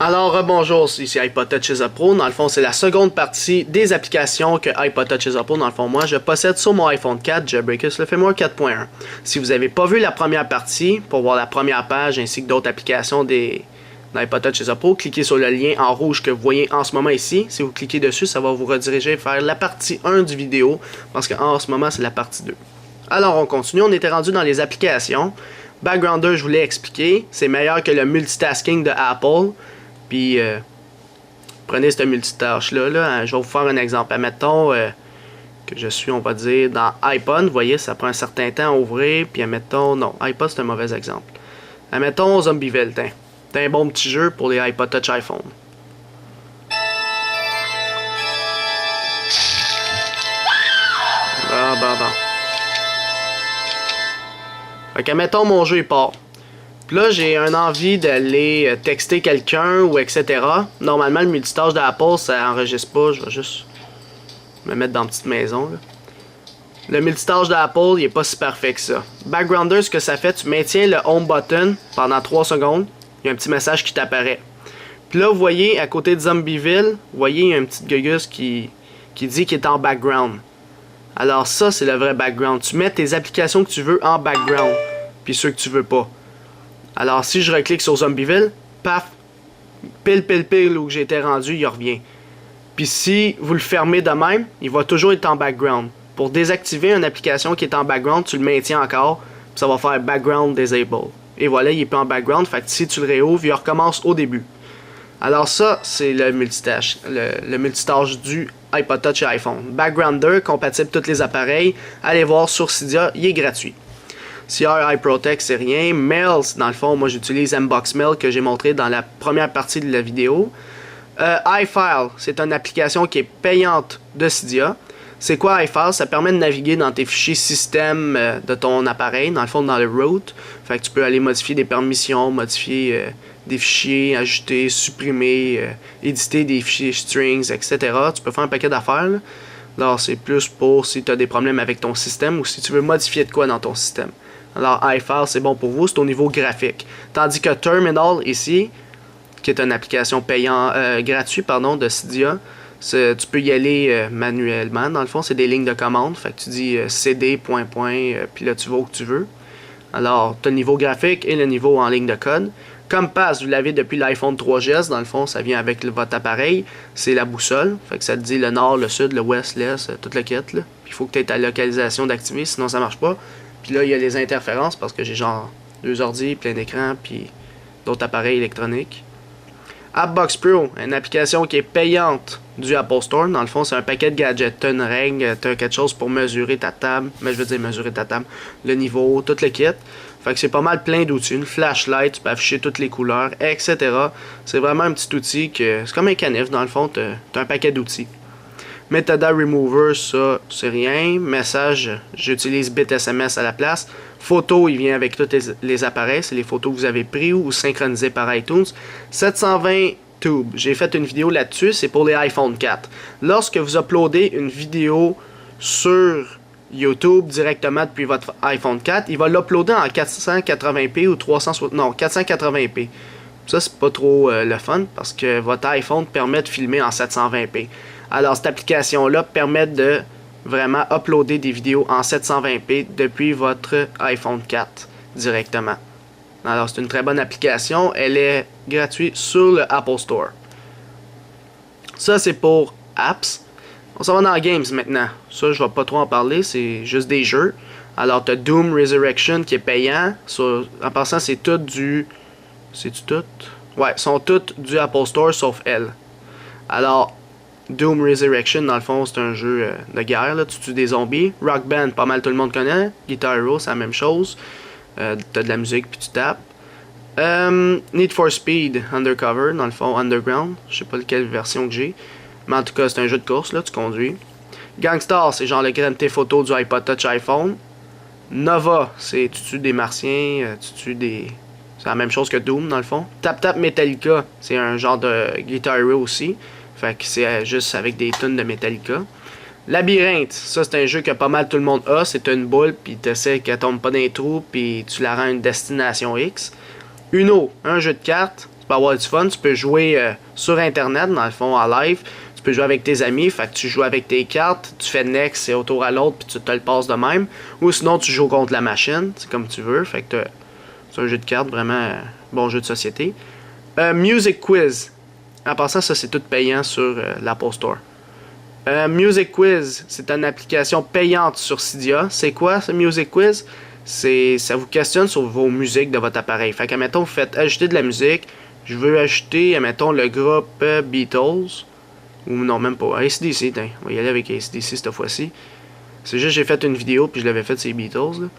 Alors, bonjour, ici iPod Touch is a Pro. Dans le fond, c'est la seconde partie des applications que iPod Touch is a Pro. Dans le fond, moi, je possède sur mon iPhone 4, Jailbreakers le Firmware 4.1. Si vous n'avez pas vu la première partie, pour voir la première page ainsi que d'autres applications d'iPod Touch is a Pro, cliquez sur le lien en rouge que vous voyez en ce moment ici. Si vous cliquez dessus, ça va vous rediriger vers la partie 1 du vidéo, parce qu'en ce moment, c'est la partie 2. Alors, on continue. On était rendu dans les applications. Backgrounder, je vous l'ai expliqué. C'est meilleur que le multitasking de Apple. Puis, prenez ce multitâche-là. Je vais vous faire un exemple. Admettons que je suis, on va dire, dans iPod. Vous voyez, ça prend un certain temps à ouvrir. Puis, admettons, non, iPod, c'est un mauvais exemple. Admettons Zombieville. C'est un bon petit jeu pour les iPod Touch iPhone. Bon. Fait que, admettons, mon jeu, il part. Puis là, j'ai un envie d'aller texter quelqu'un ou etc. Normalement, le multitâche d'Apple, ça enregistre pas. Je vais juste me mettre dans une petite maison. Là. Le multitâche d'Apple, il est pas si parfait que ça. Backgrounder, ce que ça fait, tu maintiens le Home button pendant 3 secondes. Il y a un petit message qui t'apparaît. Puis là, vous voyez, à côté de Zombieville, vous voyez, il y a une petite gugus qui dit qu'il est en background. Alors ça, c'est le vrai background. Tu mets tes applications que tu veux en background. Puis ceux que tu veux pas. Alors, si je reclique sur Zombieville, paf, pile où j'étais rendu, il revient. Puis si vous le fermez de même, il va toujours être en background. Pour désactiver une application qui est en background, tu le maintiens encore, puis ça va faire background disable. Et voilà, il est plus en background, fait que si tu le réouvres, il recommence au début. Alors ça, c'est le multitâche, le multitâche du iPod Touch et iPhone. Backgrounder, compatible tous les appareils, allez voir sur Cydia, il est gratuit. CR iProtect, c'est rien. Mails, dans le fond, moi j'utilise Mbox Mail que j'ai montré dans la première partie de la vidéo. iFile, c'est une application qui est payante de Cydia. C'est quoi iFile? Ça permet de naviguer dans tes fichiers système de ton appareil, dans le fond dans le root. Fait que tu peux aller modifier des permissions, modifier des fichiers, ajouter, supprimer, éditer des fichiers strings, etc. Tu peux faire un paquet d'affaires. Alors c'est plus pour si tu as des problèmes avec ton système ou si tu veux modifier de quoi dans ton système. Alors iFile, c'est bon pour vous, c'est au niveau graphique. Tandis que Terminal ici, qui est une application gratuite de Cydia, tu peux y aller manuellement. Dans le fond, c'est des lignes de commande. Fait que tu dis cd, puis là tu vas où tu veux. Alors, tu as le niveau graphique et le niveau en ligne de code. Compass, vous l'avez depuis l'iPhone 3GS. Dans le fond, ça vient avec votre appareil. C'est la boussole. Fait que ça te dit le nord, le sud, le ouest, l'est, toute la quête. Il faut que tu aies ta localisation d'activer, sinon ça marche pas. Puis là, il y a les interférences parce que j'ai genre 2 ordi, plein d'écran, puis d'autres appareils électroniques. AppBox Pro, une application qui est payante du Apple Store. Dans le fond, c'est un paquet de gadgets. Tu as une règle, tu as quelque chose pour mesurer ta table. Mais je veux dire mesurer ta table, le niveau, tout le kit. Fait que c'est pas mal plein d'outils. Une flashlight, tu peux afficher toutes les couleurs, etc. C'est vraiment un petit outil que c'est comme un canif. Dans le fond, tu as un paquet d'outils. Metadata Remover, ça, c'est rien. Message, j'utilise BitSMS à la place. Photo, il vient avec tous les appareils. C'est les photos que vous avez prises ou synchronisées par iTunes. 720 Tube, j'ai fait une vidéo là-dessus. C'est pour les iPhone 4. Lorsque vous uploadez une vidéo sur YouTube directement depuis votre iPhone 4, il va l'uploader en 480p ou 480p. Ça, c'est pas trop le fun parce que votre iPhone permet de filmer en 720p. Alors, cette application-là permet de vraiment uploader des vidéos en 720p depuis votre iPhone 4 directement. Alors, c'est une très bonne application. Elle est gratuite sur le Apple Store. Ça, c'est pour apps. On s'en va dans Games maintenant. Ça, je vais pas trop en parler. C'est juste des jeux. Alors, tu as Doom Resurrection qui est payant. En passant, c'est tout du... C'est-tu tout? Ouais, sont toutes du Apple Store sauf elle. Alors... Doom Resurrection, dans le fond, c'est un jeu de guerre, là. Tu tues des zombies. Rock Band, pas mal tout le monde connaît. Guitar Hero, c'est la même chose. T'as de la musique puis tu tapes. Need for Speed, Undercover, dans le fond, Underground. Je sais pas quelle version que j'ai. Mais en tout cas, c'est un jeu de course, là, tu conduis. Gangstar, c'est genre le Grand Theft Auto du iPod Touch iPhone. Nova, c'est tu tues des martiens, tu tues des... C'est la même chose que Doom, dans le fond. Tap Tap Metallica, c'est un genre de Guitar Hero aussi. Fait que c'est juste avec des tunes de Metallica. Labyrinthe, ça c'est un jeu que pas mal tout le monde a. C'est une boule, puis tu essaies qu'elle tombe pas dans les trous, puis tu la rends une destination X. Uno, un jeu de cartes. Tu peux avoir du fun, tu peux jouer sur internet, dans le fond, en live. Tu peux jouer avec tes amis, fait que tu joues avec tes cartes, tu fais next et au tour à l'autre, puis tu te le passes de même. Ou sinon, tu joues contre la machine, c'est comme tu veux, fait que c'est un jeu de cartes, vraiment bon jeu de société. Music Quiz. En passant, ça c'est tout payant sur l'Apple Store. Music Quiz, c'est une application payante sur Cydia. C'est quoi ce Music Quiz? Ça vous questionne sur vos musiques de votre appareil. Fait que, admettons, vous faites ajouter de la musique. Je veux ajouter, admettons, le groupe Beatles. Ou non, même pas. AC/DC, on va y aller avec AC/DC cette fois-ci. C'est juste j'ai fait une vidéo, puis je l'avais fait, c'est Beatles.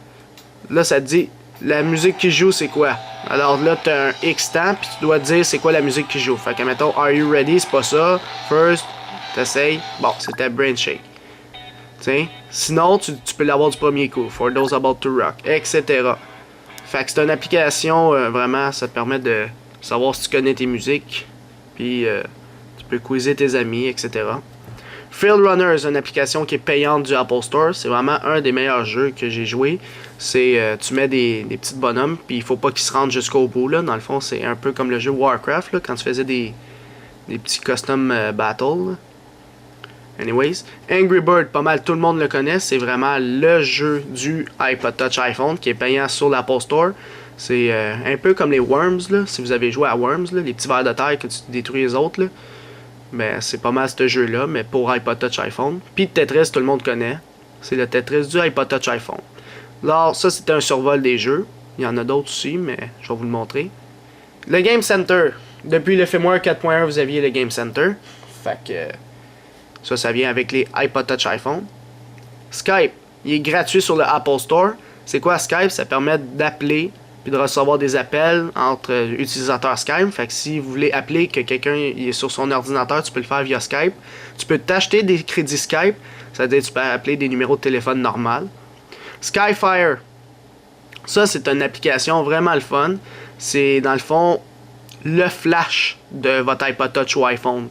Là, ça te dit, la musique qui joue, c'est quoi? Alors là, tu as un X temps, puis tu dois te dire c'est quoi la musique qui joue. Fait que, admettons, Are You Ready? C'est pas ça. First, t'essayes. Bon, c'était Brain Shake. T'sais? Sinon, tu peux l'avoir du premier coup. For Those About to Rock, etc. Fait que c'est une application, vraiment, ça te permet de savoir si tu connais tes musiques. Puis, tu peux quizer tes amis, etc. Field Runners, une application qui est payante du Apple Store. C'est vraiment un des meilleurs jeux que j'ai joué. C'est, tu mets des petits bonhommes, puis il faut pas qu'ils se rendent jusqu'au bout. Là. Dans le fond, c'est un peu comme le jeu Warcraft, là, quand tu faisais des petits custom battles. Là. Anyways, Angry Bird, pas mal tout le monde le connaît, c'est vraiment le jeu du iPod Touch iPhone qui est payant sur l'Apple Store. C'est un peu comme les Worms, là, si vous avez joué à Worms, là, les petits vers de terre que tu détruis les autres. Là. Ben, c'est pas mal ce jeu-là, mais pour iPod Touch iPhone. Puis Tetris, tout le monde connaît. C'est le Tetris du iPod Touch iPhone. Alors, ça, c'était un survol des jeux. Il y en a d'autres aussi, mais je vais vous le montrer. Le Game Center. Depuis le firmware 4.1, vous aviez le Game Center. Fait que... Ça vient avec les iPod Touch iPhone. Skype, il est gratuit sur le Apple Store. C'est quoi Skype? Ça permet d'appeler puis de recevoir des appels entre utilisateurs Skype. Fait que si vous voulez appeler que quelqu'un est sur son ordinateur, tu peux le faire via Skype. Tu peux t'acheter des crédits Skype. C'est-à-dire que tu peux appeler des numéros de téléphone normal. Skyfire. Ça, c'est une application vraiment le fun. C'est, dans le fond, le flash de votre iPod Touch ou iPhone.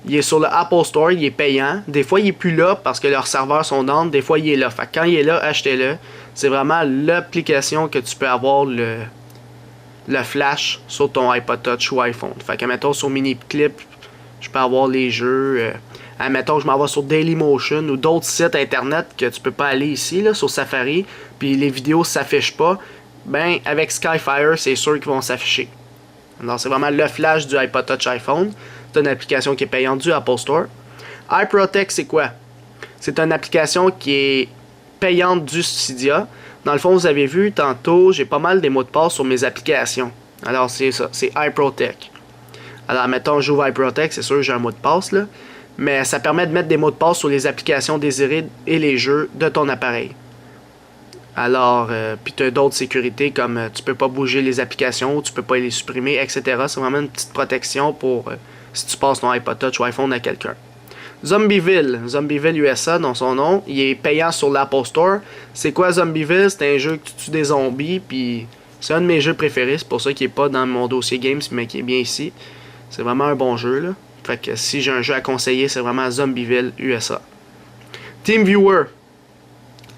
Il est sur le Apple Store, il est payant. Des fois, il est plus là parce que leurs serveurs sont down. Des fois, il est là. Fait que quand il est là, achetez-le. C'est vraiment l'application que tu peux avoir le flash sur ton iPod Touch ou iPhone. Fait que, mettons, sur Miniclip, je peux avoir les jeux. Admettons, je m'en vais sur Dailymotion ou d'autres sites internet que tu peux pas aller ici, là, sur Safari, puis les vidéos s'affichent pas. Ben, avec Skyfire, c'est sûr qu'ils vont s'afficher. Alors, c'est vraiment le flash du iPod Touch iPhone. C'est une application qui est payante du Apple Store. iProtect, c'est quoi? C'est une application qui est payante du Cydia. Dans le fond, vous avez vu tantôt, j'ai pas mal des mots de passe sur mes applications. Alors, c'est ça, c'est iProtect. Alors, mettons, j'ouvre iProtect, c'est sûr, j'ai un mot de passe, là. Mais ça permet de mettre des mots de passe sur les applications désirées et les jeux de ton appareil. Alors, puis tu as d'autres sécurités comme tu peux pas bouger les applications, tu peux pas les supprimer, etc. C'est vraiment une petite protection pour si tu passes ton iPod Touch ou iPhone à quelqu'un. Zombieville USA, dans son nom, il est payant sur l'Apple Store. C'est quoi Zombieville? C'est un jeu que tu tues des zombies, puis c'est un de mes jeux préférés, c'est pour ça qu'il est pas dans mon dossier Games, mais qui est bien ici. C'est vraiment un bon jeu, là. Fait que si j'ai un jeu à conseiller, c'est vraiment Zombieville USA. TeamViewer.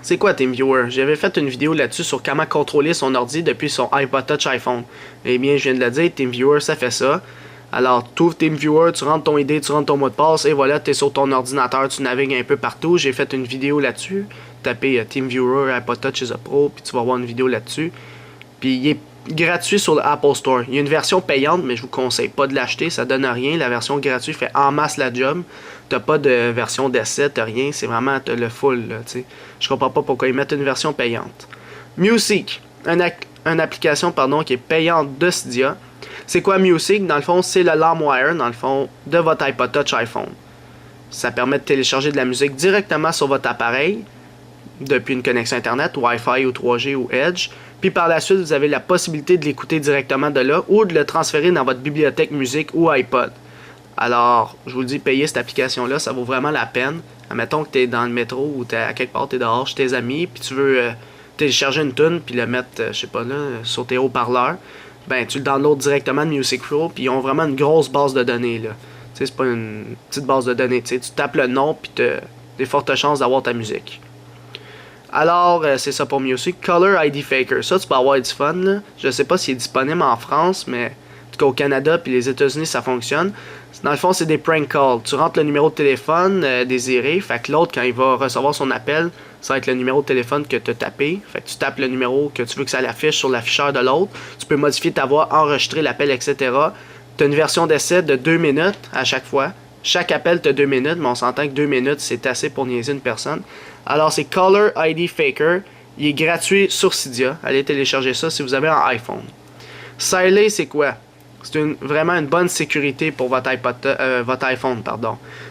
C'est quoi TeamViewer? J'avais fait une vidéo là-dessus sur comment contrôler son ordi depuis son iPod Touch iPhone. Eh bien, je viens de le dire, TeamViewer, ça fait ça. Alors, tu ouvres TeamViewer, tu rentres ton ID, tu rentres ton mot de passe, et voilà, tu es sur ton ordinateur, tu navigues un peu partout. J'ai fait une vidéo là-dessus. Tapez TeamViewer, iPod Touch is a Pro, puis tu vas voir une vidéo là-dessus. Puis il est gratuit sur l'Apple Store. Il y a une version payante, mais je vous conseille pas de l'acheter, ça donne rien. La version gratuite fait en masse la job. T'as pas de version d'essai, t'as rien, c'est vraiment le full, là, tu sais. Je comprends pas pourquoi ils mettent une version payante. Music, une application, pardon, qui est payante de Cydia. C'est quoi Music? Dans le fond, c'est le LimeWire, dans le fond, de votre iPod Touch iPhone. Ça permet de télécharger de la musique directement sur votre appareil, depuis une connexion Internet, Wi-Fi ou 3G ou Edge. Puis par la suite, vous avez la possibilité de l'écouter directement de là ou de le transférer dans votre bibliothèque musique ou iPod. Alors, je vous le dis, payer cette application-là, ça vaut vraiment la peine. Admettons que tu es dans le métro ou tu es à quelque part, tu es dehors chez tes amis, puis tu veux télécharger une tune puis le mettre, je sais pas là, sur tes haut-parleurs. Ben, tu le downloads directement de Music Pro, puis ils ont vraiment une grosse base de données, là. Tu sais, c'est pas une petite base de données, tu sais. Tu tapes le nom, puis tu as des fortes chances d'avoir ta musique. Alors, c'est ça pour Music. Color ID Faker, ça, tu peux avoir du fun, là. Je sais pas s'il est disponible en France, mais de toute cas au Canada puis les États-Unis ça fonctionne. Dans le fond, c'est des prank calls. Tu rentres le numéro de téléphone désiré, fait que l'autre, quand il va recevoir son appel, ça va être le numéro de téléphone que tu as tapé. Fait que tu tapes le numéro que tu veux que ça l'affiche sur l'afficheur de l'autre. Tu peux modifier ta voix, enregistrer l'appel, etc. Tu as une version d'essai de 2 minutes à chaque fois. Chaque appel, tu as 2 minutes, mais on s'entend que 2 minutes, c'est assez pour niaiser une personne. Alors, c'est Caller ID Faker. Il est gratuit sur Cydia. Allez télécharger ça si vous avez un iPhone. Siley, c'est quoi? C'est vraiment une bonne sécurité pour votre iPhone.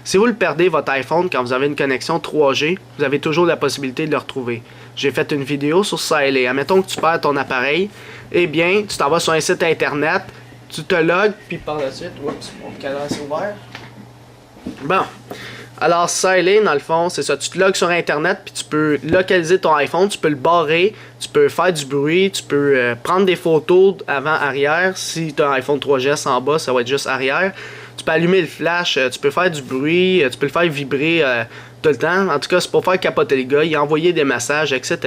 Si vous le perdez, votre iPhone, quand vous avez une connexion 3G, vous avez toujours la possibilité de le retrouver. J'ai fait une vidéo sur Siley. Admettons que tu perds ton appareil, eh bien, tu t'en vas sur un site internet, tu te logs, puis par la suite, oups, mon cadran s'est ouvert. Bon. Alors, Siley, dans le fond, c'est ça. Tu te logs sur Internet, puis tu peux localiser ton iPhone, tu peux le barrer, tu peux faire du bruit, tu peux prendre des photos avant-arrière. Si tu as un iPhone 3GS en bas, ça va être juste arrière. Tu peux allumer le flash, tu peux faire du bruit, tu peux le faire vibrer tout le temps. En tout cas, c'est pour faire capoter le gars, il a envoyé des messages, etc.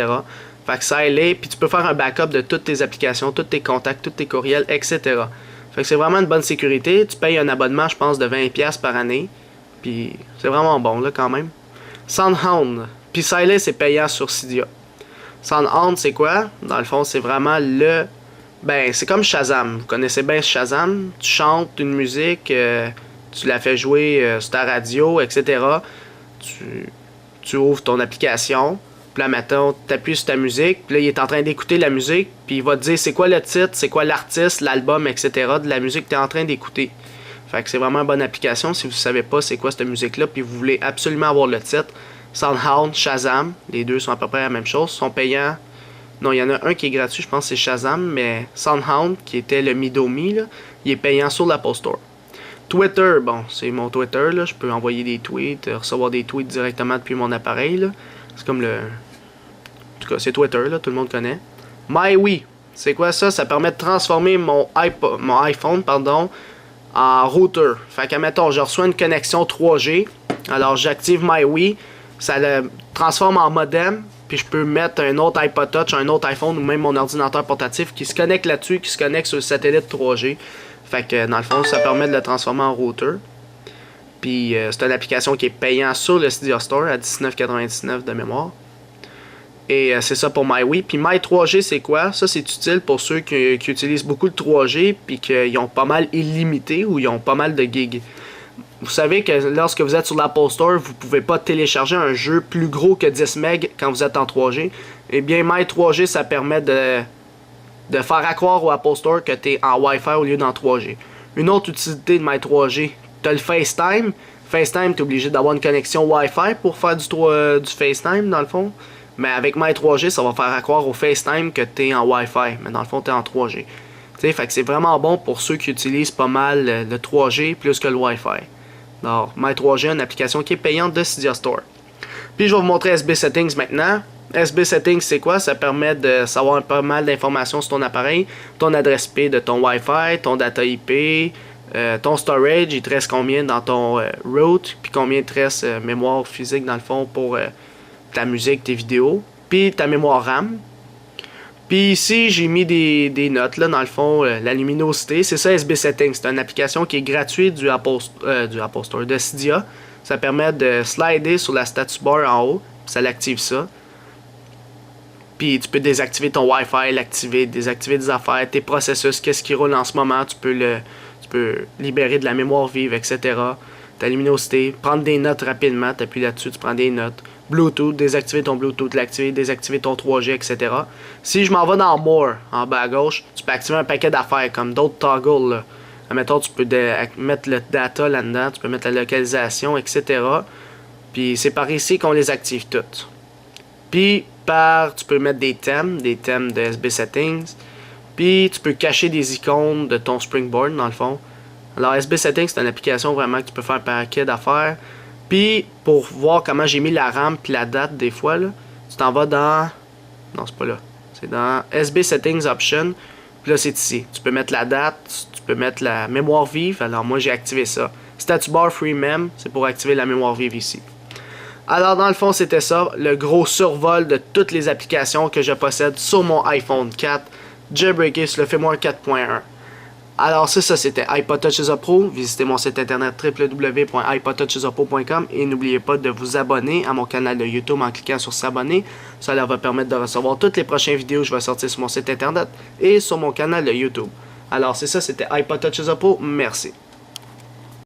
Fait que Siley, puis tu peux faire un backup de toutes tes applications, tous tes contacts, tous tes courriels, etc. Fait que c'est vraiment une bonne sécurité. Tu payes un abonnement, je pense, de 20$ par année. Puis c'est vraiment bon là quand même. Soundhound. Puis Siley c'est payant sur Cydia. Soundhound c'est quoi? Dans le fond c'est vraiment le... Ben c'est comme Shazam. Vous connaissez bien Shazam. Tu chantes une musique, tu la fais jouer sur ta radio, etc. Tu ouvres ton application. Puis là maintenant tu appuies sur ta musique. Puis là il est en train d'écouter la musique. Puis il va te dire c'est quoi le titre, c'est quoi l'artiste, l'album, etc. de la musique que tu es en train d'écouter. Fait que c'est vraiment une bonne application si vous ne savez pas c'est quoi cette musique-là puis vous voulez absolument avoir le titre. Soundhound, Shazam, les deux sont à peu près la même chose, sont payants. Non, il y en a un qui est gratuit, je pense que c'est Shazam, mais Soundhound, qui était le Midomi, là, il est payant sur l'Apple Store. Twitter, bon, c'est mon Twitter, là, je peux envoyer des tweets, recevoir des tweets directement depuis mon appareil. C'est comme le... En tout cas, c'est Twitter, là, tout le monde connaît. MyWi, c'est quoi ça? Ça permet de transformer mon iPhone, en routeur. Fait que, mettons, je reçois une connexion 3G. Alors, j'active MyWi. Ça le transforme en modem. Puis, je peux mettre un autre iPod Touch, un autre iPhone ou même mon ordinateur portatif qui se connecte là-dessus, qui se connecte sur le satellite 3G. Fait que, dans le fond, ça permet de le transformer en routeur. Puis, c'est une application qui est payante sur le Cydia Store à 19,99$ de mémoire. Et c'est ça pour MyWi. Puis My3G, c'est quoi? Ça, c'est utile pour ceux qui utilisent beaucoup le 3G puis qu'ils ont pas mal illimité ou ils ont pas mal de gigs. Vous savez que lorsque vous êtes sur l'Apple Store, vous pouvez pas télécharger un jeu plus gros que 10 MB quand vous êtes en 3G. Eh bien, My3G, ça permet de faire accroire au Apple Store que tu es en Wi-Fi au lieu d'en 3G. Une autre utilité de My3G, tu as le FaceTime. FaceTime, tu es obligé d'avoir une connexion Wi-Fi pour faire du FaceTime, dans le fond. Mais avec My3G, ça va faire accroire au FaceTime que tu es en Wi-Fi. Mais dans le fond, tu es en 3G. Fait que c'est vraiment bon pour ceux qui utilisent pas mal le 3G plus que le Wi-Fi. Alors, My3G, une application qui est payante de Cydia Store. Puis je vais vous montrer SB Settings maintenant. SB Settings, c'est quoi? Ça permet de savoir pas mal d'informations sur ton appareil. Ton adresse IP de ton Wi-Fi, ton data IP, ton storage, il te reste combien dans ton root, puis combien il te reste mémoire physique dans le fond pour... ta musique, tes vidéos, puis ta mémoire RAM. Puis ici, j'ai mis des notes, là, dans le fond, la luminosité, c'est ça SB Settings, c'est une application qui est gratuite du Apple Store, de Cydia. Ça permet de slider sur la status bar en haut, ça l'active ça. Puis tu peux désactiver ton Wi-Fi, l'activer, désactiver des affaires, tes processus, qu'est-ce qui roule en ce moment, tu peux libérer de la mémoire vive, etc. Ta luminosité, prendre des notes rapidement, tu appuies là-dessus, tu prends des notes. Bluetooth, désactiver ton Bluetooth, l'activer, désactiver ton 3G, etc. Si je m'en vais dans More, en bas à gauche, tu peux activer un paquet d'affaires comme d'autres toggles. Là. Admettons, tu peux mettre le data là-dedans, tu peux mettre la localisation, etc. Puis c'est par ici qu'on les active toutes. Puis tu peux mettre des thèmes de SB Settings. Puis tu peux cacher des icônes de ton Springboard dans le fond. Alors SB Settings, c'est une application vraiment que tu peux faire un paquet d'affaires. Puis, pour voir comment j'ai mis la RAM puis la date des fois, là, tu t'en vas dans... Non, c'est pas là. C'est dans SB Settings Option. Puis là, c'est ici. Tu peux mettre la date, tu peux mettre la mémoire vive. Alors, moi, j'ai activé ça. Status Bar Free Mem, c'est pour activer la mémoire vive ici. Alors, dans le fond, c'était ça. Le gros survol de toutes les applications que je possède sur mon iPhone 4. Jailbreaké sur le firmware 4.1. Alors c'est ça, c'était iPod Touch is a Pro. Visitez mon site internet www.ipodtouchisapro.com et n'oubliez pas de vous abonner à mon canal de YouTube en cliquant sur s'abonner. Cela va permettre de recevoir toutes les prochaines vidéos que je vais sortir sur mon site internet et sur mon canal de YouTube. Alors c'est ça, c'était iPod Touch is a Pro. Merci.